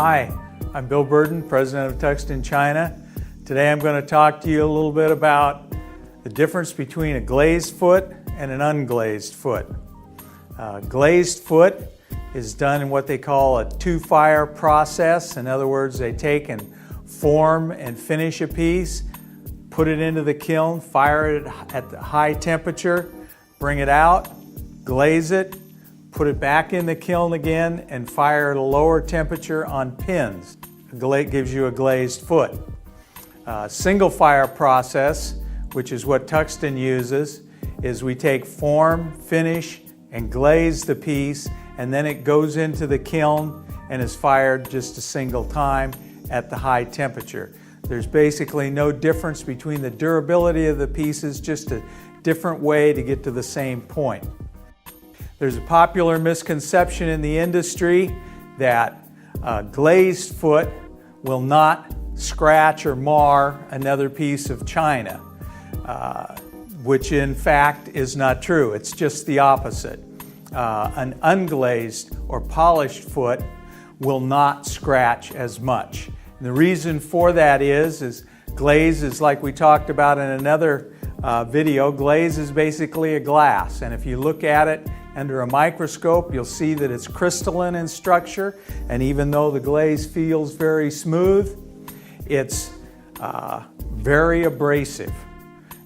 Hi, I'm Bill Burden, President of Tuxton China. Today I'm going to talk to you a little bit about the difference between a glazed foot and an unglazed foot. Glazed foot is done in what they call a two-fire process. In other words, they take and form and finish a piece, put it into the kiln, fire it at the high temperature, bring it out, glaze it, put it back in the kiln again, and fire at a lower temperature on pins. It gives you a glazed foot. Single fire process, which is what Tuxton uses, is we take form, finish, and glaze the piece, and then it goes into the kiln and is fired just a single time at the high temperature. There's basically no difference between the durability of the pieces, just a different way to get to the same point. There's a popular misconception in the industry that a glazed foot will not scratch or mar another piece of china, which in fact is not true. It's just the opposite. An unglazed or polished foot will not scratch as much. And the reason for that is glaze is, like we talked about in another video, glaze is basically a glass, and if you look at it under a microscope, you'll see that it's crystalline in structure, and even though the glaze feels very smooth, it's very abrasive.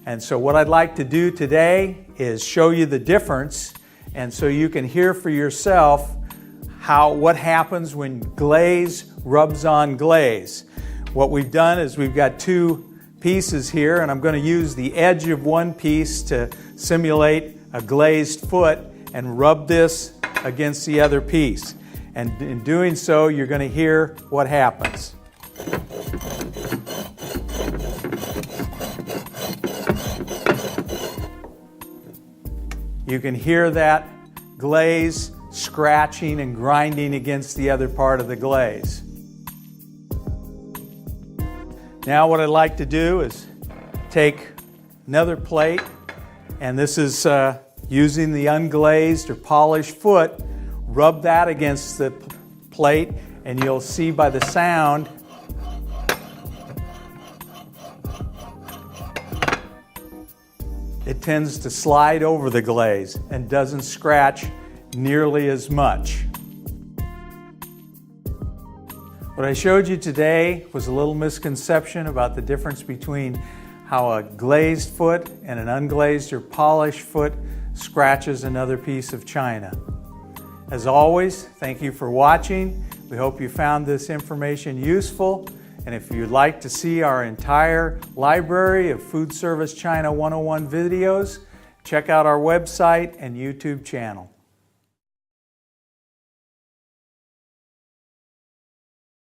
And so what I'd like to do today is show you the difference, and so you can hear for yourself what happens when glaze rubs on glaze. What we've done is we've got two pieces here, and I'm going to use the edge of one piece to simulate a glazed foot and rub this against the other piece. And in doing so, you're going to hear what happens. You can hear that glaze scratching and grinding against the other part of the glaze. Now what I'd like to do is take another plate, and this is using the unglazed or polished foot, rub that against the plate, and you'll see by the sound it tends to slide over the glaze and doesn't scratch nearly as much. What I showed you today was a little misconception about the difference between how a glazed foot and an unglazed or polished foot scratches another piece of china. As always, thank you for watching. We hope you found this information useful. And if you'd like to see our entire library of Food Service China 101 videos, check out our website and YouTube channel.